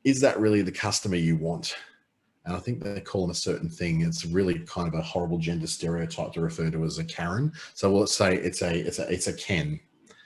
is that really the customer you want? And I think they call them a certain thing. It's really kind of a horrible gender stereotype to refer to as a Karen. So let's say it's a Ken.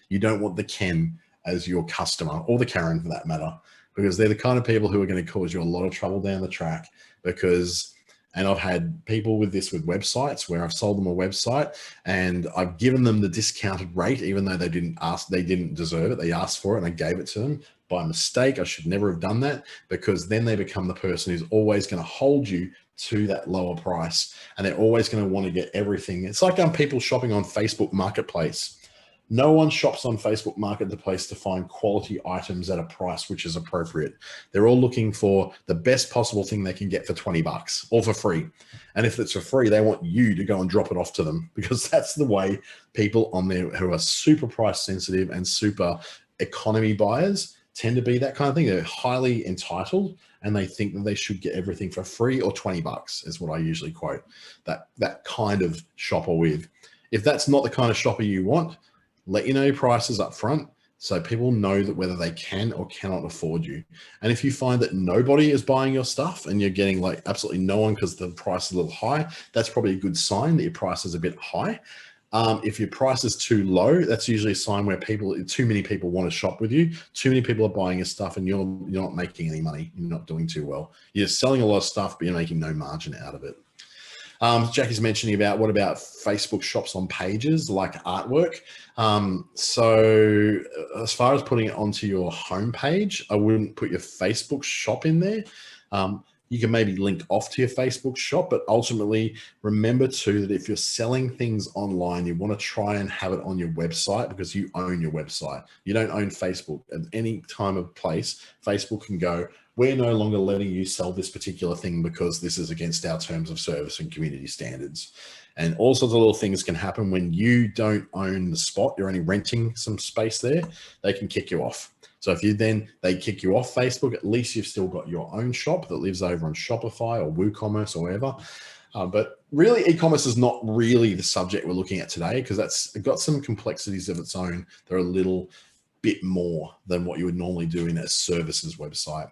You don't want the Ken as your customer, or the Karen for that matter, because they're the kind of people who are going to cause you a lot of trouble down the track. And I've had people with this with websites where I've sold them a website and I've given them the discounted rate, even though they didn't deserve it. They asked for it and I gave it to them by mistake. I should never have done that, because then they become the person who's always going to hold you to that lower price, and they're always going to want to get everything. It's like people shopping on Facebook Marketplace. No one shops on Facebook Marketplace to find quality items at a price which is appropriate. They're all looking for the best possible thing they can get for $20 or for free. And if it's for free, they want you to go and drop it off to them, because that's the way people on there who are super price sensitive and super economy buyers tend to be. That kind of thing. They're highly entitled and they think that they should get everything for free or $20 is what I usually quote that kind of shopper with. If that's not the kind of shopper you want, let you know your prices up front so people know that whether they can or cannot afford you. And if you find that nobody is buying your stuff and you're getting like absolutely no one because the price is a little high, that's probably a good sign that your price is a bit high. If your price is too low, that's usually a sign where too many people want to shop with you. Too many people are buying your stuff and you're not making any money. You're not doing too well. You're selling a lot of stuff, but you're making no margin out of it. Jackie's mentioning about what about Facebook shops on pages like artwork. So as far as putting it onto your homepage, I wouldn't put your Facebook shop in there. You can maybe link off to your Facebook shop, but ultimately remember too that if you're selling things online, you want to try and have it on your website, because you own your website. You don't own Facebook. At any time of place, Facebook can go, we're no longer letting you sell this particular thing because this is against our terms of service and community standards. And all sorts of little things can happen when you don't own the spot. You're only renting some space there. They can kick you off. So if they kick you off Facebook, at least you've still got your own shop that lives over on Shopify or WooCommerce or whatever. But really, e-commerce is not really the subject we're looking at today, because that's got some complexities of its own. They're a little bit more than what you would normally do in a services website.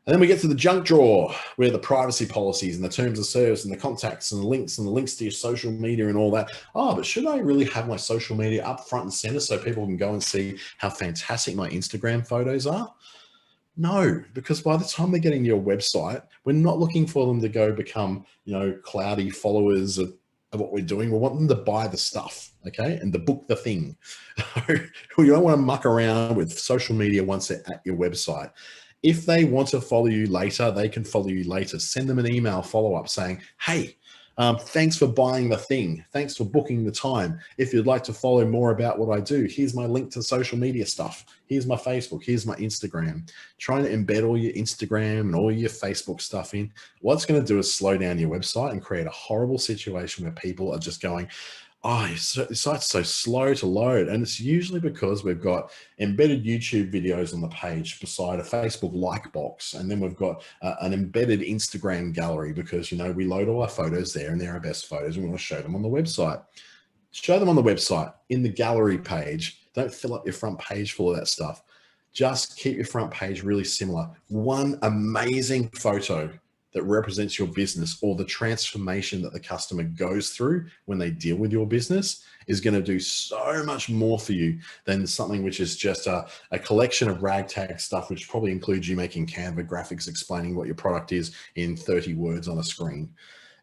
And then we get to the junk drawer, where the privacy policies and the terms of service and the contacts and the links to your social media and all that. Oh, but should I really have my social media up front and center so people can go and see how fantastic my Instagram photos are? No, because by the time they get in your website, we're not looking for them to go become, cloudy followers of what we're doing. We want them to buy the stuff, okay, and to book the thing. You don't want to muck around with social media once they're at your website. If they want to follow you later, they can follow you later. Send them an email follow-up saying, hey, Thanks for buying the thing. Thanks for booking the time. If you'd like to follow more about what I do, here's my link to social media stuff. Here's my Facebook. Here's my Instagram. Trying to embed all your Instagram and all your Facebook stuff in. What it's going to do is slow down your website and create a horrible situation where people are just going, oh, your site's so slow to load. And it's usually because we've got embedded YouTube videos on the page beside a Facebook like box. And then we've got an embedded Instagram gallery because, you know, we load all our photos there and they're our best photos. And we want to show them on the website. Show them on the website in the gallery page. Don't fill up your front page full of that stuff. Just keep your front page really similar. One amazing photo that represents your business or the transformation that the customer goes through when they deal with your business is going to do so much more for you than something which is just a collection of ragtag stuff, which probably includes you making Canva graphics explaining what your product is in 30 words on a screen.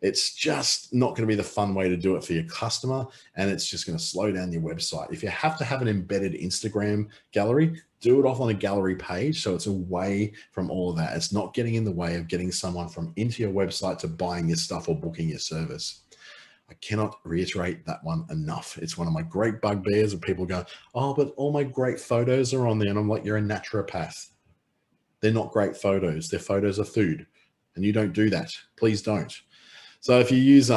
It's just not going to be the fun way to do it for your customer, and it's just going to slow down your website. If you have to have an embedded Instagram gallery, do it off on a gallery page so it's away from all of that. It's not getting in the way of getting someone from into your website to buying your stuff or booking your service. I cannot reiterate that one enough. It's one of my great bugbears of people go, oh, but all my great photos are on there. And I'm like, you're a naturopath. They're not great photos. Their photos are food. And you don't do that. Please don't. So if you use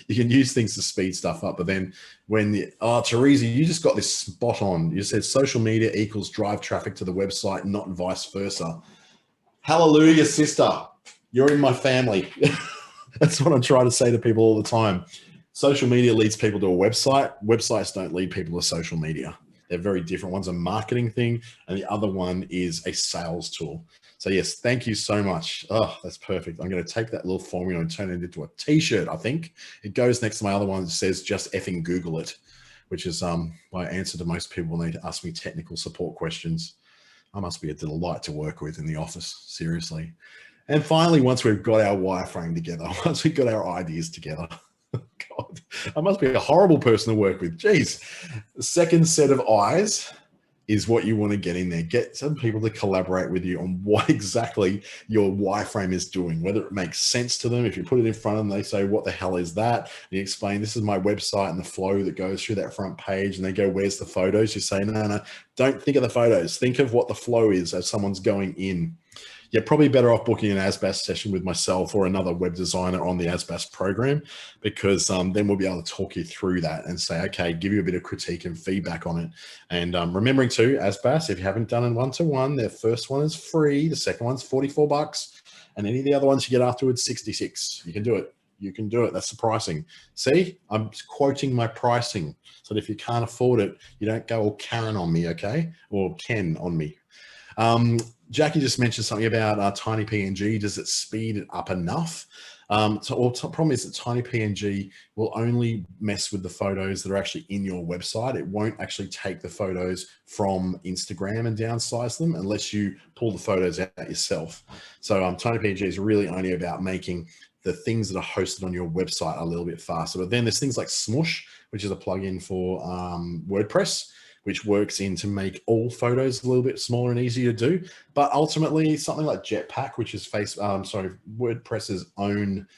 you can use things to speed stuff up, but then when Teresa, you just got this spot on. You said social media equals drive traffic to the website, not vice versa. Hallelujah, sister. You're in my family. That's what I'm trying to say to people all the time. Social media leads people to a website. Websites don't lead people to social media. They're very different. One's a marketing thing, and the other one is a sales tool. So yes, thank you so much. Oh, that's perfect. I'm going to take that little formula and turn it into a t-shirt. I think it goes next to my other one that says just effing Google it, which is my answer to most people when they ask me technical support questions. I must be a delight to work with in the office, seriously. And finally, once we've got our wireframe together, once we've got our ideas together, God, I must be a horrible person to work with. Geez. The second set of eyes is what you want to get in there. Get some people to collaborate with you on what exactly your wireframe is doing, whether it makes sense to them. If you put it in front of them, they say, what the hell is that? And you explain, this is my website and the flow that goes through that front page. And they go, where's the photos? You say, no, don't think of the photos. Think of what the flow is as someone's going in. You're probably better off booking an ASBAS session with myself or another web designer on the ASBAS program, because then we'll be able to talk you through that and say, okay, give you a bit of critique and feedback on it. And remembering too, ASBAS, if you haven't done a one-to-one, their first one is free. The second one's $44. And any of the other ones you get afterwards, 66. You can do it. You can do it. That's the pricing. See, I'm quoting my pricing so that if you can't afford it, you don't go all Karen on me, okay? Or Ken on me. Jackie just mentioned something about tiny PNG. Does it speed it up enough? The problem is that tiny PNG will only mess with the photos that are actually in your website. It won't actually take the photos from Instagram and downsize them unless you pull the photos out yourself. So tiny PNG is really only about making the things that are hosted on your website a little bit faster. But then there's things like Smush, which is a plugin for WordPress, which works in to make all photos a little bit smaller and easier to do. But ultimately, something like Jetpack, which is WordPress's own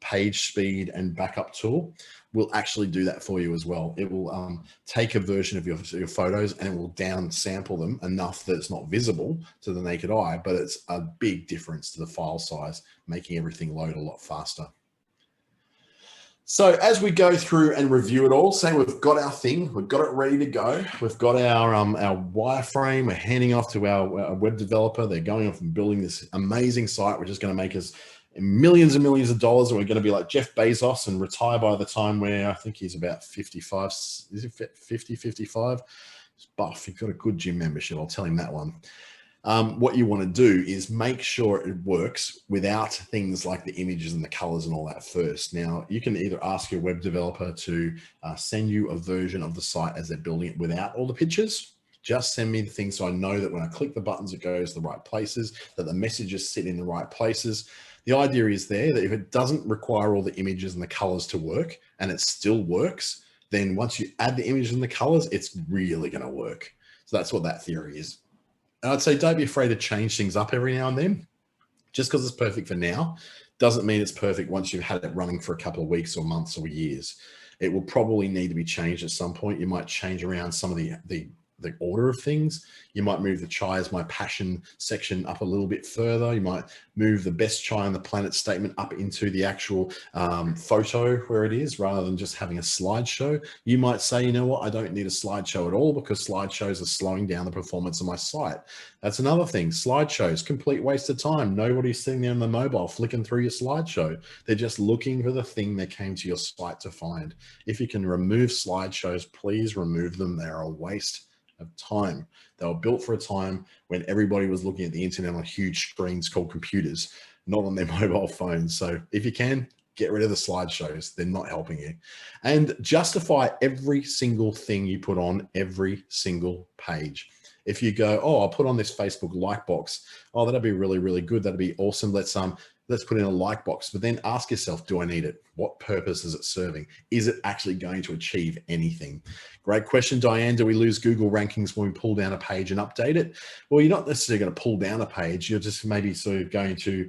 page speed and backup tool, will actually do that for you as well. It will take a version of your photos and it will down sample them enough that it's not visible to the naked eye, but it's a big difference to the file size, making everything load a lot faster. So as we go through and review it all, say we've got our thing, we've got it ready to go, we've got our wireframe, we're handing off to our web developer, they're going off and building this amazing site, which is going to make us millions and millions of dollars, and we're going to be like Jeff Bezos and retire by the time where I think he's about 55, is it 50, 55? He's buff, he's got a good gym membership, I'll tell him that one. What you want to do is make sure it works without things like the images and the colors and all that first. Now, you can either ask your web developer to send you a version of the site as they're building it without all the pictures. Just send me the thing so I know that when I click the buttons, it goes to the right places, that the messages sit in the right places. The idea is there that if it doesn't require all the images and the colors to work and it still works, then once you add the images and the colors, it's really going to work. So that's what that theory is. And I'd say don't be afraid to change things up every now and then. Just because it's perfect for now Doesn't mean it's perfect once you've had it running for a couple of weeks or months or years. It will probably need to be changed at some point. You might change around some of the order of things. You might move the chai as my passion section up a little bit further. You might move the best chai on the planet statement up into the actual photo where it is, rather than just having a slideshow. You might say, you know what, I don't need a slideshow at all because slideshows are slowing down the performance of my site. That's another thing. Slideshows, complete waste of time. Nobody's sitting there on the mobile flicking through your slideshow. They're just looking for the thing they came to your site to find. If you can remove slideshows, please remove them. They're a waste of time. They were built for a time when everybody was looking at the internet on huge screens called computers, not on their mobile phones. So if you can, get rid of the slideshows. They're not helping you. And justify every single thing you put on every single page. If you go, oh, I'll put on this Facebook like box. Oh, that'd be really, really good. That'd be awesome. Let's put in a like box, but then ask yourself, do I need it? What purpose is it serving? Is it actually going to achieve anything? Great question, Diane. Do we lose Google rankings when we pull down a page and update it? Well, you're not necessarily going to pull down a page. You're just maybe sort of going to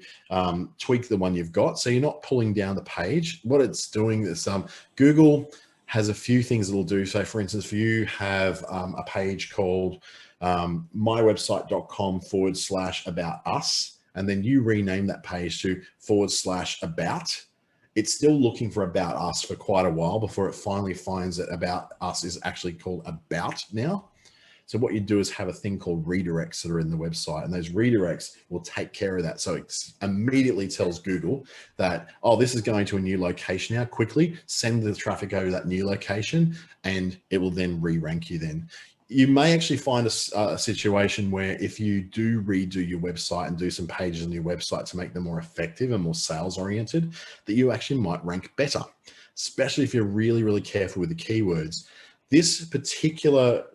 tweak the one you've got. So you're not pulling down the page. What it's doing is Google has a few things it'll do. So for instance, if you have a page called mywebsite.com/about us, and then you rename that page to /about, it's still looking for about us for quite a while before it finally finds that about us is actually called about now. So what you do is have a thing called redirects that are in the website, and those redirects will take care of that. So it immediately tells Google that, oh, this is going to a new location now, quickly send the traffic over to that new location, and it will then re-rank you then. You may actually find a situation where if you do redo your website and do some pages on your website to make them more effective and more sales oriented, that you actually might rank better, especially if you're really, really careful with the keywords. This particular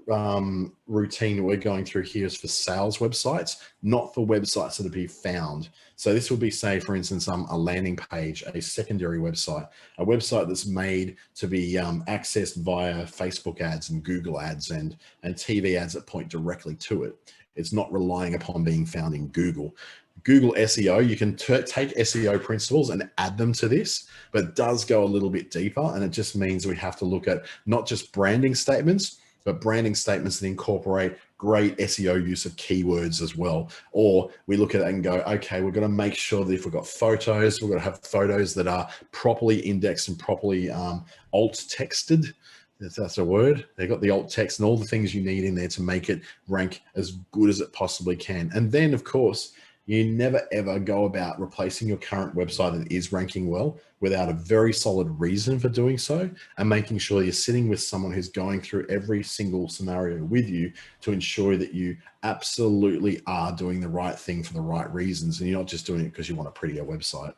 routine that we're going through here is for sales websites, not for websites that are be found. So this will be, say, for instance, a landing page, a secondary website, a website that's made to be accessed via Facebook ads and Google ads and TV ads that point directly to it. It's not relying upon being found in Google. Google SEO, you can take SEO principles and add them to this, but it does go a little bit deeper. And it just means we have to look at not just branding statements, but branding statements that incorporate great SEO use of keywords as well. Or we look at it and go, okay, we're going to make sure that if we've got photos, we're going to have photos that are properly indexed and properly alt texted. If that's a word. They've got the alt text and all the things you need in there to make it rank as good as it possibly can. And then, of course, you never ever go about replacing your current website that is ranking well without a very solid reason for doing so, and making sure you're sitting with someone who's going through every single scenario with you to ensure that you absolutely are doing the right thing for the right reasons, and you're not just doing it because you want a prettier website.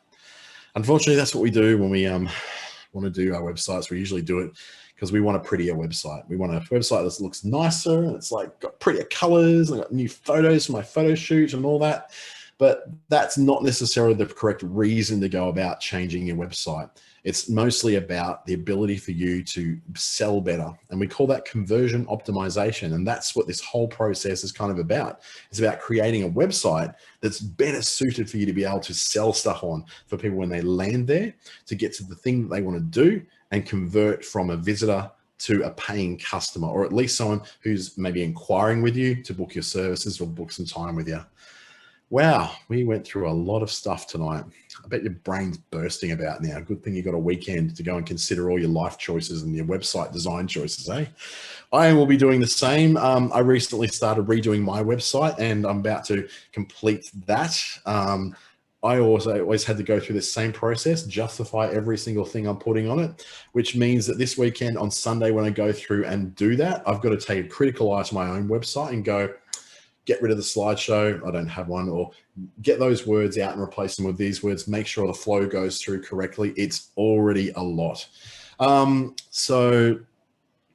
Unfortunately, that's what we do when we want to do our websites. We usually do it because we want a prettier website. We want a website that looks nicer and it's like got prettier colors and got new photos for my photo shoot and all that. But that's not necessarily the correct reason to go about changing your website. It's mostly about the ability for you to sell better. And we call that conversion optimization. And that's what this whole process is kind of about. It's about creating a website that's better suited for you to be able to sell stuff on for people when they land there, to get to the thing that they want to do and convert from a visitor to a paying customer, or at least someone who's maybe inquiring with you to book your services or book some time with you. Wow, we went through a lot of stuff tonight. I bet your brain's bursting about now. Good thing you got a weekend to go and consider all your life choices and your website design choices, eh? I will be doing the same. I recently started redoing my website and I'm about to complete that. I always had to go through this same process, justify every single thing I'm putting on it, which means that this weekend on Sunday when I go through and do that, I've got to take a critical eye to my own website and go, get rid of the slideshow, I don't have one, or get those words out and replace them with these words, make sure the flow goes through correctly. It's already a lot. So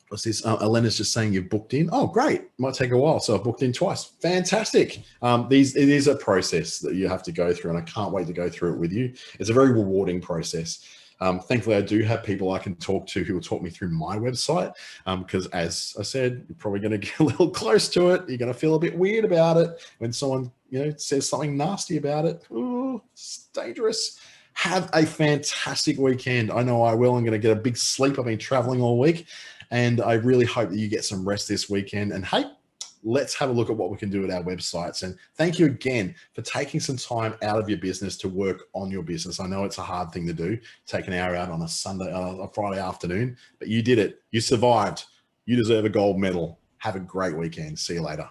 what's this? Elena's just saying you've booked in. Oh, great. Might take a while. So I've booked in twice. Fantastic. It is a process that you have to go through, and I can't wait to go through it with you. It's a very rewarding process. Thankfully, I do have people I can talk to who will talk me through my website, because as I said, you're probably going to get a little close to it. You're going to feel a bit weird about it when someone says something nasty about it. Ooh, it's dangerous. Have a fantastic weekend. I know I will. I'm going to get a big sleep. I've been traveling all week, and I really hope that you get some rest this weekend. And hey, let's have a look at what we can do at our websites. And thank you again for taking some time out of your business to work on your business. I know it's a hard thing to do, take an hour out on a Friday afternoon, but you did it. You survived. You deserve a gold medal. Have a great weekend. See you later.